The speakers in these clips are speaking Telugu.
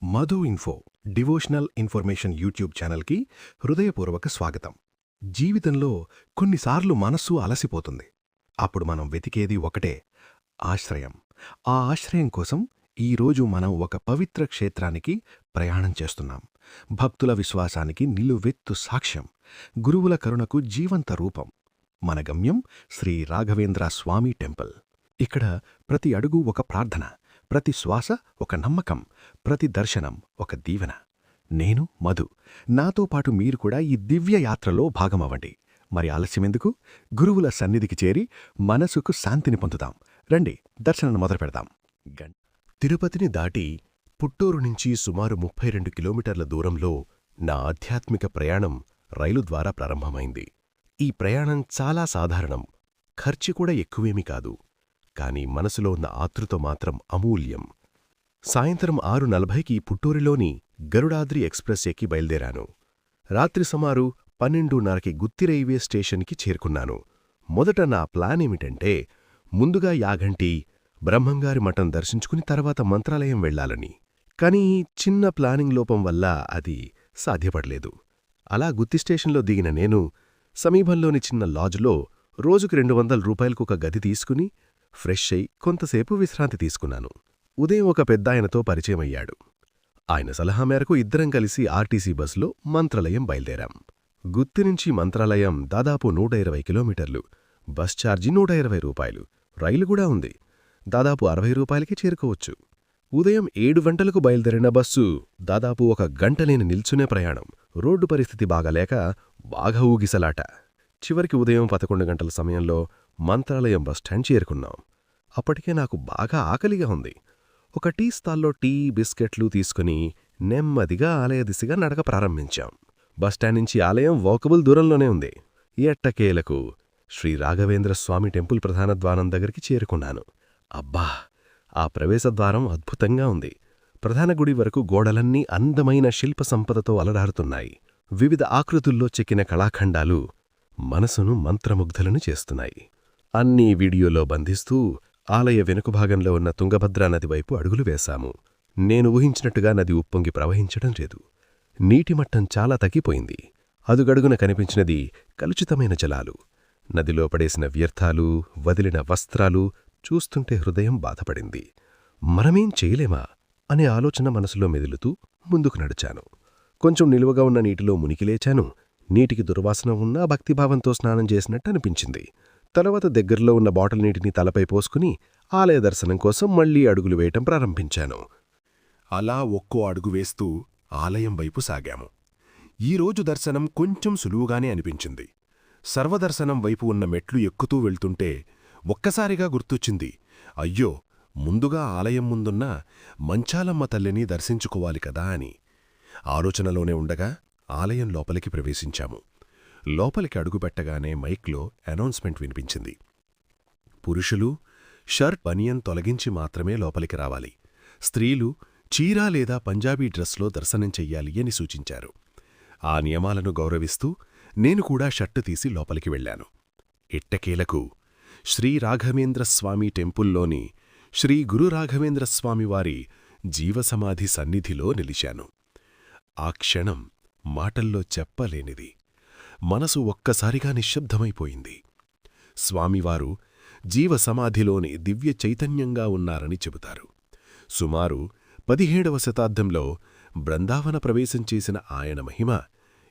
Madhu info devotional information YouTube ఛానల్కి హృదయపూర్వక స్వాగతం. జీవితంలో కొన్నిసార్లు మనస్సు అలసిపోతుంది. అప్పుడు మనం వెతికేది ఒకటే, ఆశ్రయం. ఆ ఆశ్రయం కోసం ఈరోజు మనం ఒక పవిత్ర క్షేత్రానికి ప్రయాణం చేస్తున్నాం. భక్తుల విశ్వాసానికి నిలువెత్తు సాక్ష్యం, గురువుల కరుణకు జీవంత రూపం. మన గమ్యం శ్రీ రాఘవేంద్ర స్వామి టెంపుల్. ఇక్కడ ప్రతి అడుగు ఒక ప్రార్థన, ప్రతి శ్వాస ఒక నమ్మకం, ప్రతి దర్శనం ఒక దీవెన. నేను మధు. నాతో పాటు మీరు కూడా ఈ దివ్య యాత్రలో భాగమవ్వండి. మరి ఆలస్యమెందుకు? గురువుల సన్నిధికి చేరి మనసుకు శాంతిని పొందుదాం. రండి, దర్శనాన్ని మొదలు పెడదాం. తిరుపతిని దాటి పుట్టూరు నుంచి సుమారు 32 కిలోమీటర్ల దూరంలో నా ఆధ్యాత్మిక ప్రయాణం రైలు ద్వారా ప్రారంభమైంది. ఈ ప్రయాణం చాలా సాధారణం, ఖర్చు కూడా ఎక్కువేమీ కాదు. కాని మనసులో ఉన్న ఆతృత మాత్రం అమూల్యం. సాయంత్రం 6:40కి పుట్టూరులోని గరుడాద్రి ఎక్స్ప్రెస్ ఎక్కి బయల్దేరాను. రాత్రి సుమారు 12:30కి గుత్తి రైల్వే స్టేషన్కి చేరుకున్నాను. మొదట నా ప్లానేమిటంటే, ముందుగా యాగంటి బ్రహ్మంగారి మఠం దర్శించుకుని తర్వాత మంత్రాలయం వెళ్లాలని. కానీ చిన్న ప్లానింగ్ లోపం వల్ల అది సాధ్యపడలేదు. అలా గుత్తి స్టేషన్లో దిగిన నేను సమీపంలోని చిన్న లాడ్జ్లో రోజుకు 200 రూపాయలకు ఒక గది తీసుకుని ఫ్రెష్ అయి కొంతసేపు విశ్రాంతి తీసుకున్నాను. ఉదయం ఒక పెద్దాయనతో పరిచయమయ్యాడు. ఆయన సలహా మేరకు ఇద్దరం కలిసి ఆర్టీసీ బస్సులో మంత్రాలయం బయల్దేరాం. గుత్తి నుంచి మంత్రాలయం దాదాపు 120 కిలోమీటర్లు. బస్ ఛార్జీ 120 రూపాయలు. రైలు కూడా ఉంది. దాదాపు 60 రూపాయలకి చేరుకోవచ్చు. ఉదయం 7 గంటలకు బయల్దేరిన బస్సు దాదాపు 1 గంట నేను నిల్చునే ప్రయాణం. రోడ్డు పరిస్థితి బాగాలేక బాగా ఊగిసలాట. చివరికి ఉదయం 11 గంటల సమయంలో మంత్రాలయం బస్టాండ్ చేరుకున్నాం. అప్పటికే నాకు బాగా ఆకలిగా ఉంది. ఒక టీ స్టాల్లో టీ, బిస్కెట్లు తీసుకుని నెమ్మదిగా ఆలయ దిశగా నడక ప్రారంభించాం. బస్టాండ్ నుంచి ఆలయం వాకబుల్ దూరంలోనే ఉంది. ఎట్టకేలకు శ్రీ రాఘవేంద్ర స్వామి టెంపుల్ ప్రధాన ద్వారం దగ్గరికి చేరుకున్నాను. అబ్బా! ఆ ప్రవేశద్వారం అద్భుతంగా ఉంది. ప్రధాన గుడి వరకు గోడలన్నీ అందమైన శిల్ప సంపదతో అలరారుతున్నాయి. వివిధ ఆకృతుల్లో చెక్కిన కళాఖండాలు మనసును మంత్రముగ్ధులను చేస్తున్నాయి. అన్నీ వీడియోలో బంధిస్తూ ఆలయ వెనుకభాగంలో ఉన్న తుంగభద్రా నది వైపు అడుగులు వేశాము. నేను ఊహించినట్టుగా నది ఉప్పొంగి ప్రవహించడం లేదు. నీటిమట్టం చాలా తగ్గిపోయింది. అదుగడుగున కనిపించినది కలుషితమైన జలాలు. నదిలో పడేసిన వ్యర్థాలు, వదిలిన వస్త్రాలు చూస్తుంటే హృదయం బాధపడింది. మనమేం చేయలేమా అనే ఆలోచన మనసులో మెదులుతూ ముందుకు నడిచాను. కొంచెం నిలువగా ఉన్న నీటిలో మునికిలేచాను. నీటికి దుర్వాసన ఉన్నా భక్తిభావంతో స్నానం చేసినట్టు అనిపించింది. తర్వాత దగ్గరలో ఉన్న బాటిల్ నీటిని తలపై పోసుకుని ఆలయ దర్శనం కోసం మళ్లీ అడుగులు వేయటం ప్రారంభించాను. అలా ఒక్కో అడుగు వేస్తూ ఆలయం వైపు సాగాము. ఈరోజు దర్శనం కొంచెం సులువుగానే అనిపించింది. సర్వదర్శనం వైపు ఉన్న మెట్లు ఎక్కుతూ వెళ్తుంటే ఒక్కసారిగా గుర్తొచ్చింది, అయ్యో, ముందుగా ఆలయం ముందున్న మంచాలమ్మ తల్లిని దర్శించుకోవాలి కదా అని. ఆలోచనలోనే ఉండగా ఆలయం లోపలికి ప్రవేశించాము. లోపలికి అడుగుపెట్టగానే మైక్లో అనౌన్స్మెంట్ వినిపించింది. పురుషులు షర్ట్, బనియన్ తొలగించి మాత్రమే లోపలికి రావాలి. స్త్రీలు చీరా లేదా పంజాబీ డ్రెస్లో దర్శనం చెయ్యాలి అని సూచించారు. ఆ నియమాలను గౌరవిస్తూ నేను కూడా షర్టు తీసి లోపలికి వెళ్లాను. ఎట్టకేలకు శ్రీ రాఘవేంద్రస్వామి టెంపుల్లోని శ్రీ గురు రాఘవేంద్రస్వామివారి జీవసమాధి సన్నిధిలో నిలిచాను. ఆ క్షణం మాటల్లో చెప్పలేనిది. మనసు ఒక్కసారిగా నిశ్శబ్దమైపోయింది. స్వామివారు జీవసమాధిలోని దివ్య చైతన్యంగా ఉన్నారని చెబుతారు. సుమారు 17వ శతాబ్దంలో బృందావన ప్రవేశం చేసిన ఆయన మహిమ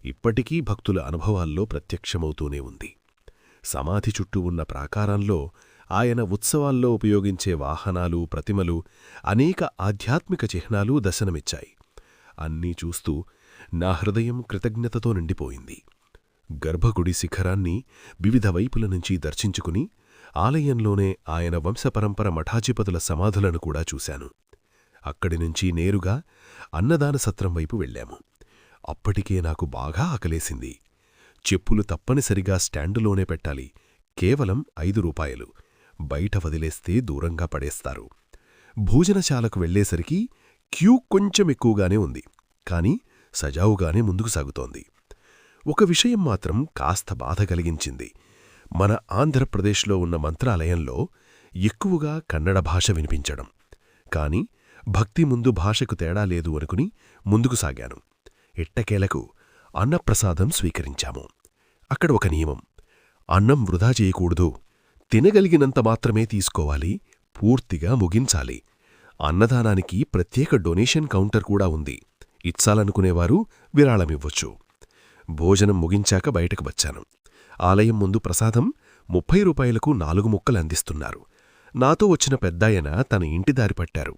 ఇప్పటికీ భక్తుల అనుభవాల్లో ప్రత్యక్షమవుతూనే ఉంది. సమాధి చుట్టూ ఉన్న ప్రాకారంలో ఆయన ఉత్సవాల్లో ఉపయోగించే వాహనాలు, ప్రతిమలు, అనేక ఆధ్యాత్మిక చిహ్నాలు దర్శనమిచ్చాయి. అన్నీ చూస్తూ నా హృదయం కృతజ్ఞతతో నిండిపోయింది. గర్భగుడి శిఖరాన్ని వివిధ వైపుల నుంచి దర్శించుకుని ఆలయంలోనే ఆయన వంశపరంపర మఠాధిపతుల సమాధులను కూడా చూశాను. అక్కడినుంచి నేరుగా అన్నదాన సత్రం వైపు వెళ్లాము. అప్పటికే నాకు బాగా ఆకలేసింది. చెప్పులు తప్పనిసరిగా స్టాండులోనే పెట్టాలి. కేవలం 5 రూపాయలు. బయట వదిలేస్తే దూరంగా పడేస్తారు. భోజనశాలకు వెళ్లేసరికి క్యూ కొంచెం ఎక్కువగానే ఉంది. కాని సజావుగానే ముందుకు సాగుతోంది. ఒక విషయం మాత్రం కాస్త బాధ కలిగించింది. మన ఆంధ్రప్రదేశ్లో ఉన్న మంత్రాలయంలో ఎక్కువగా కన్నడ భాష వినిపించడం. కాని భక్తి ముందు భాషకు తేడా లేదు అనుకుని ముందుకు సాగాను. ఎట్టకేలకు అన్నప్రసాదం స్వీకరించాము. అక్కడ ఒక నియమం: అన్నం వృధా చేయకూడదు, తినగలిగినంత మాత్రమే తీసుకోవాలి, పూర్తిగా ముగించాలి. అన్నదానానికి ప్రత్యేక డొనేషన్ కౌంటర్ కూడా ఉంది. ఇచ్చాలనుకునేవారు విరాళమివ్వొచ్చు. భోజనం ముగించాక బయటకు వచ్చాను. ఆలయం ముందు ప్రసాదం 30 రూపాయలకు 4 ముక్కలు అందిస్తున్నారు. నాతో వచ్చిన పెద్దాయన తన ఇంటి దారి పట్టారు.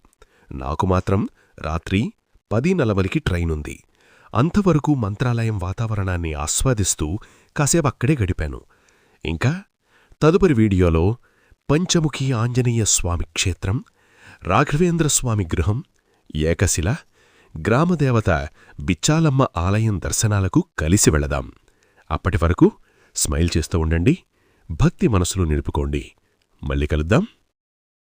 నాకు మాత్రం రాత్రి 10:40కి ట్రైనుంది. అంతవరకు మంత్రాలయం వాతావరణాన్ని ఆస్వాదిస్తూ కాసేపక్కడే గడిపాను. ఇంకా తదుపరి వీడియోలో పంచముఖి ఆంజనేయ స్వామి క్షేత్రం, రాఘవేంద్రస్వామి గృహం, ఏకశిల, గ్రామదేవత బిచ్చాలమ్మ ఆలయం దర్శనాలకు కలిసి వెళదాం. అప్పటివరకు స్మైల్ చేస్తూ ఉండండి, భక్తి మనసులో నిలుపుకోండి. మళ్ళీ కలుద్దాం.